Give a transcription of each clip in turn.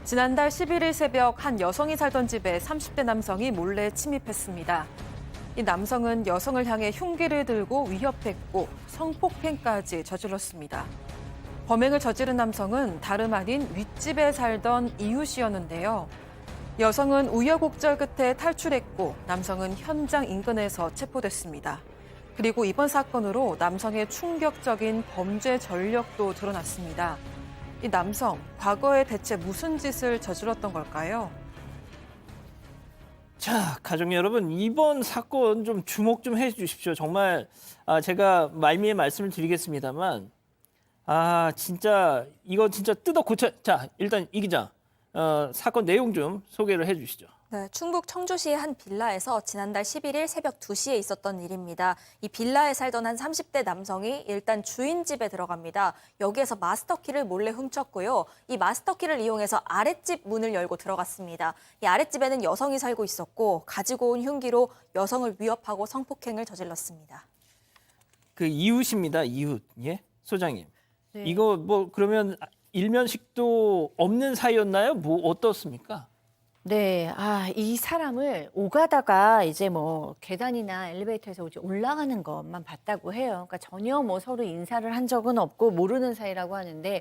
지난달 11일 새벽 한 여성이 살던 집에 30대 남성이 몰래 침입했습니다. 이 남성은 여성을 향해 흉기를 들고 위협했고 성폭행까지 저질렀습니다. 범행을 저지른 남성은 다름 아닌 윗집에 살던 이웃이었는데요. 여성은 우여곡절 끝에 탈출했고 남성은 현장 인근에서 체포됐습니다. 그리고 이번 사건으로 남성의 충격적인 범죄 전력도 드러났습니다. 이 남성, 과거에 대체 무슨 짓을 저질렀던 걸까요? 자, 가족 여러분, 이번 사건 좀 주목 좀 해주십시오. 정말 제가 말미에 말씀을 드리겠습니다만, 진짜 이거 진짜 뜯어 고쳐. 자, 일단 이 기자, 사건 내용 좀 소개를 해주시죠. 네, 충북 청주시의 한 빌라에서 지난달 11일 새벽 2시에 있었던 일입니다. 이 빌라에 살던 한 30대 남성이 일단 주인 집에 들어갑니다. 여기에서 마스터키를 몰래 훔쳤고요. 이 마스터키를 이용해서 아랫집 문을 열고 들어갔습니다. 이 아랫집에는 여성이 살고 있었고 가지고 온 흉기로 여성을 위협하고 성폭행을 저질렀습니다. 그 이웃입니다, 이웃. 예? 소장님. 네. 이거 뭐 그러면 일면식도 없는 사이였나요? 뭐 어떻습니까? 네, 이 사람을 오가다가 이제 뭐 계단이나 엘리베이터에서 이제 올라가는 것만 봤다고 해요. 그러니까 전혀 뭐 서로 인사를 한 적은 없고 모르는 사이라고 하는데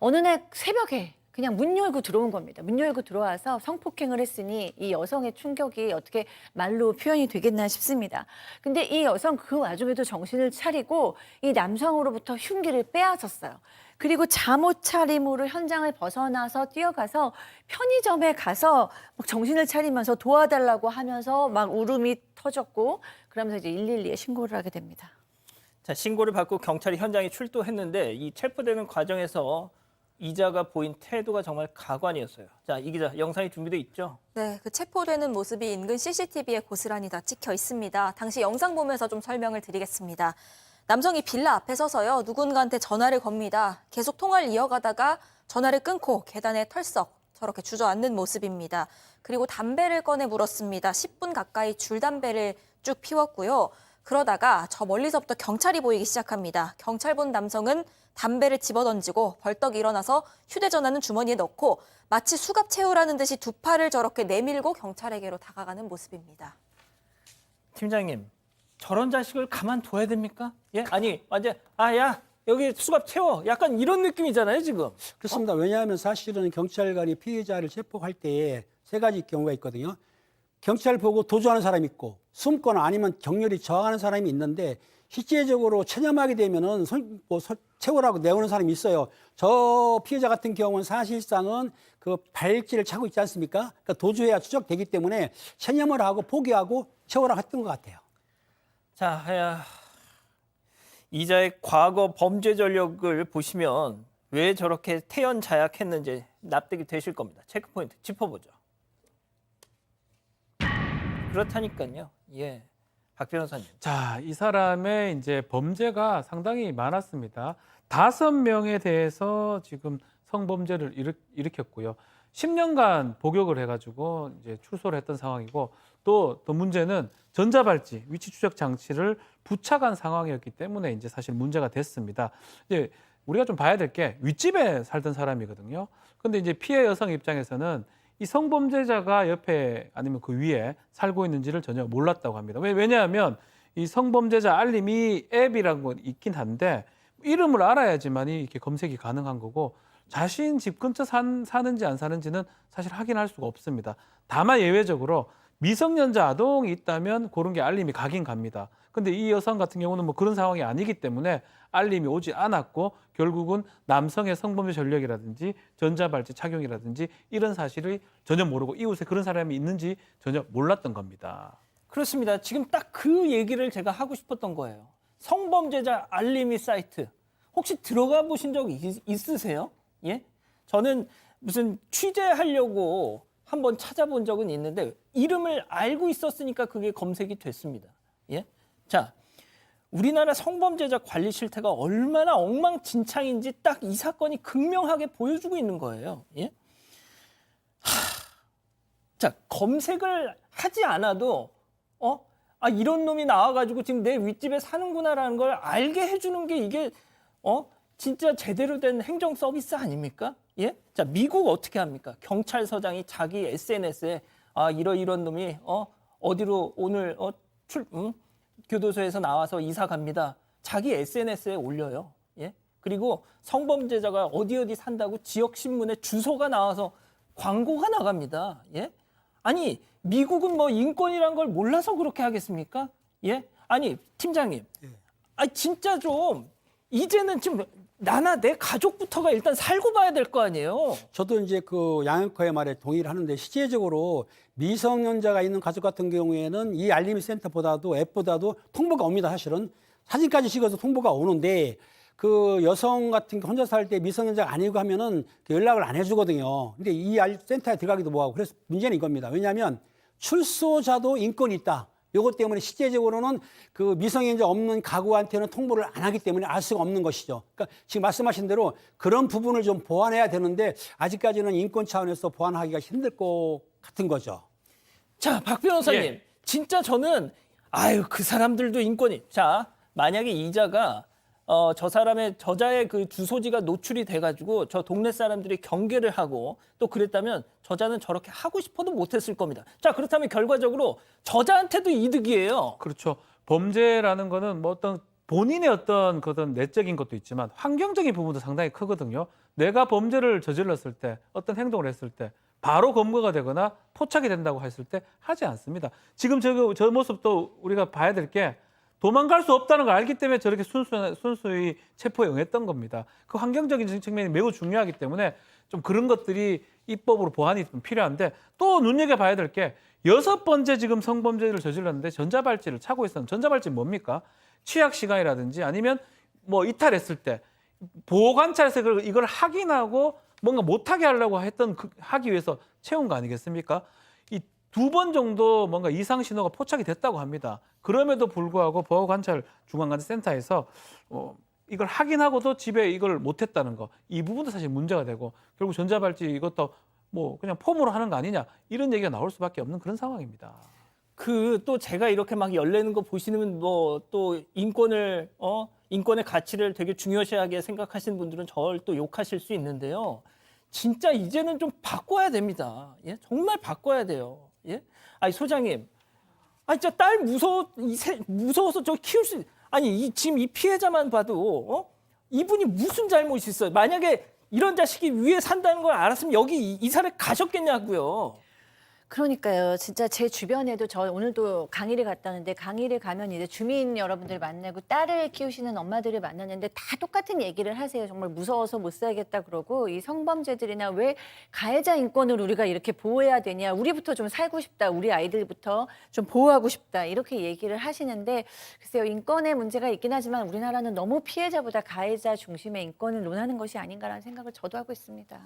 어느 날 새벽에 그냥 문 열고 들어온 겁니다. 문 열고 들어와서 성폭행을 했으니 이 여성의 충격이 어떻게 말로 표현이 되겠나 싶습니다. 근데 이 여성 그 와중에도 정신을 차리고 이 남성으로부터 흉기를 빼앗았어요. 그리고 잠옷 차림으로 현장을 벗어나서 뛰어가서 편의점에 가서 막 정신을 차리면서 도와달라고 하면서 막 울음이 터졌고 그러면서 이제 112에 신고를 하게 됩니다. 자, 신고를 받고 경찰이 현장에 출동했는데 이 체포되는 과정에서 이자가 보인 태도가 정말 가관이었어요. 자, 이 기자, 영상이 준비돼 있죠? 네, 그 체포되는 모습이 인근 CCTV에 고스란히 다 찍혀 있습니다. 당시 영상 보면서 좀 설명을 드리겠습니다. 남성이 빌라 앞에 서서요, 누군가한테 전화를 겁니다. 계속 통화를 이어가다가 전화를 끊고 계단에 털썩 저렇게 주저앉는 모습입니다. 그리고 담배를 꺼내 물었습니다. 10분 가까이 줄담배를 쭉 피웠고요. 그러다가 저 멀리서부터 경찰이 보이기 시작합니다. 경찰 본 남성은 담배를 집어던지고 벌떡 일어나서 휴대전화는 주머니에 넣고 마치 수갑 채우라는 듯이 두 팔을 저렇게 내밀고 경찰에게로 다가가는 모습입니다. 팀장님, 저런 자식을 가만둬야 됩니까? 예? 아니, 완전 야, 여기 수갑 채워. 약간 이런 느낌이잖아요, 지금. 그렇습니다. 왜냐하면 사실은 경찰관이 피해자를 체포할 때에 세 가지 경우가 있거든요. 경찰 보고 도주하는 사람이 있고 숨거나 아니면 격렬히 저항하는 사람이 있는데 실제적으로 체념하게 되면은 채우라고 내오는 사람이 있어요. 저 피해자 같은 경우는 사실상은 그 발찌를 차고 있지 않습니까? 그러니까 도주해야 추적되기 때문에 체념을 하고 포기하고 채우라고 했던 것 같아요. 자, 이자의 과거 범죄 전력을 보시면 왜 저렇게 태연자약했는지 납득이 되실 겁니다. 체크포인트 짚어보죠. 그렇다니까요. 예, 박 변호사님. 자, 이 사람의 이제 범죄가 상당히 많았습니다. 5명에 대해서 지금 성범죄를 일으켰고요. 10년간 복역을 해가지고 이제 출소를 했던 상황이고 또 문제는 전자발찌, 위치 추적 장치를 부착한 상황이었기 때문에 이제 사실 문제가 됐습니다. 이제 우리가 좀 봐야 될 게 윗집에 살던 사람이거든요. 근데 이제 피해 여성 입장에서는 이 성범죄자가 옆에 아니면 그 위에 살고 있는지를 전혀 몰랐다고 합니다. 왜냐하면 이 성범죄자 알림이 앱이라는 건 있긴 한데 이름을 알아야지만이 이렇게 검색이 가능한 거고 자신 집 근처 사는지 안 사는지는 사실 확인할 수가 없습니다. 다만 예외적으로 미성년자 아동이 있다면 그런 게 알림이 가긴 갑니다. 근데 이 여성 같은 경우는 뭐 그런 상황이 아니기 때문에 알림이 오지 않았고 결국은 남성의 성범죄 전력이라든지 전자발찌 착용이라든지 이런 사실을 전혀 모르고 이웃에 그런 사람이 있는지 전혀 몰랐던 겁니다. 그렇습니다. 지금 딱 그 얘기를 제가 하고 싶었던 거예요. 성범죄자 알림이 사이트. 혹시 들어가 보신 적 있으세요? 예? 저는 무슨 취재하려고 한번 찾아본 적은 있는데 이름을 알고 있었으니까 그게 검색이 됐습니다. 예? 자, 우리나라 성범죄자 관리 실태가 얼마나 엉망진창인지 딱 이 사건이 극명하게 보여주고 있는 거예요. 예? 자, 검색을 하지 않아도 이런 놈이 나와가지고 지금 내 윗집에 사는구나라는 걸 알게 해주는 게 이게 진짜 제대로 된 행정 서비스 아닙니까? 예? 자, 미국 어떻게 합니까? 경찰서장이 자기 SNS에 이런 놈이 어디로 오늘 교도소에서 나와서 이사 갑니다. 자기 SNS에 올려요. 예? 그리고 성범죄자가 어디 산다고 지역 신문에 주소가 나와서 광고가 나갑니다. 예? 아니, 미국은 뭐 인권이란 걸 몰라서 그렇게 하겠습니까? 예? 아니, 팀장님. 진짜 좀 이제는 좀 나나 내 가족부터가 일단 살고 봐야 될 거 아니에요. 저도 이제 그 양형커의 말에 동의를 하는데 실제적으로 미성년자가 있는 가족 같은 경우에는 이 알림이 센터보다도 앱보다도 통보가 옵니다. 사실은 사진까지 찍어서 통보가 오는데 그 여성 같은 게 혼자 살 때 미성년자가 아니고 하면은 연락을 안 해주거든요. 근데 이 센터에 들어가기도 뭐하고 그래서 문제는 이겁니다. 왜냐하면 출소자도 인권이 있다. 요것 때문에 실제적으로는 그 미성년자 없는 가구한테는 통보를 안 하기 때문에 알 수가 없는 것이죠. 그러니까 지금 말씀하신 대로 그런 부분을 좀 보완해야 되는데 아직까지는 인권 차원에서 보완하기가 힘들 것 같은 거죠. 자, 박 변호사님. 예. 진짜 저는 그 사람들도 인권이. 자, 만약에 이자가 저자의 그 주소지가 노출이 돼가지고 저 동네 사람들이 경계를 하고 또 그랬다면 저자는 저렇게 하고 싶어도 못했을 겁니다. 자, 그렇다면 결과적으로 저자한테도 이득이에요. 그렇죠. 범죄라는 거는 뭐 어떤 본인의 어떤 내적인 것도 있지만 환경적인 부분도 상당히 크거든요. 내가 범죄를 저질렀을 때 어떤 행동을 했을 때 바로 검거가 되거나 포착이 된다고 했을 때 하지 않습니다. 지금 저 모습도 우리가 봐야 될 게 도망갈 수 없다는 걸 알기 때문에 저렇게 순수히 체포에 응했던 겁니다. 그 환경적인 측면이 매우 중요하기 때문에 좀 그런 것들이 입법으로 보완이 좀 필요한데 또 눈여겨봐야 될 게 6번째 지금 성범죄를 저질렀는데 전자발찌를 차고 있었는데 전자발찌 뭡니까? 취약 시간이라든지 아니면 뭐 이탈했을 때 보호관찰에서 이걸 확인하고 뭔가 못하게 하려고 했던 하기 위해서 채운 거 아니겠습니까? 이 2번 정도 뭔가 이상 신호가 포착이 됐다고 합니다. 그럼에도 불구하고 보호관찰 중앙관찰센터에서 이걸 확인하고도 집에 이걸 못했다는 거, 이 부분도 사실 문제가 되고 결국 전자발찌 이것도 뭐 그냥 폼으로 하는 거 아니냐 이런 얘기가 나올 수밖에 없는 그런 상황입니다. 또 제가 이렇게 막 열내는 거 보시면 뭐 또 인권의 가치를 되게 중요시하게 생각하시는 분들은 저를 또 욕하실 수 있는데요. 진짜 이제는 좀 바꿔야 됩니다. 예? 정말 바꿔야 돼요. 예? 소장님. 진짜 딸 무서워서 저 키울 수 지금 이 피해자만 봐도 이분이 무슨 잘못이 있어요? 만약에 이런 자식이 위에 산다는 걸 알았으면 여기 이사를 가셨겠냐고요. 그러니까요. 진짜 제 주변에도 저 오늘도 강의를 갔다는데 강의를 가면 이제 주민 여러분들 만나고 딸을 키우시는 엄마들을 만났는데 다 똑같은 얘기를 하세요. 정말 무서워서 못 살겠다 그러고 이 성범죄들이나 왜 가해자 인권을 우리가 이렇게 보호해야 되냐. 우리부터 좀 살고 싶다. 우리 아이들부터 좀 보호하고 싶다. 이렇게 얘기를 하시는데 글쎄요. 인권의 문제가 있긴 하지만 우리나라는 너무 피해자보다 가해자 중심의 인권을 논하는 것이 아닌가라는 생각을 저도 하고 있습니다.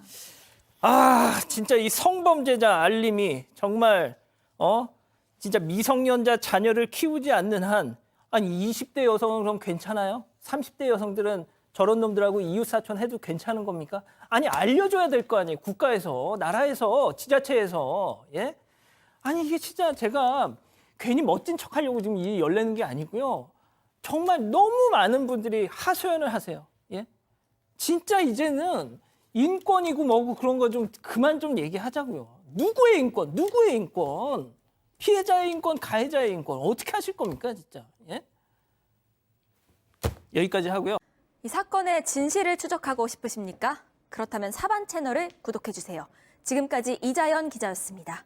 진짜 이 성범죄자 알림이 정말 진짜 미성년자 자녀를 키우지 않는 한 20대 여성은 그럼 괜찮아요? 30대 여성들은 저런 놈들하고 이웃사촌 해도 괜찮은 겁니까? 알려줘야 될 거 아니에요. 국가에서, 나라에서, 지자체에서. 예? 이게 진짜 제가 괜히 멋진 척하려고 지금 이 열내는 게 아니고요. 정말 너무 많은 분들이 하소연을 하세요. 예? 진짜 이제는 인권이고 뭐고 그런 거 좀 그만 좀 얘기하자고요. 누구의 인권? 누구의 인권? 피해자의 인권, 가해자의 인권 어떻게 하실 겁니까, 진짜? 예? 여기까지 하고요. 이 사건의 진실을 추적하고 싶으십니까? 그렇다면 사반 채널을 구독해 주세요. 지금까지 이자연 기자였습니다.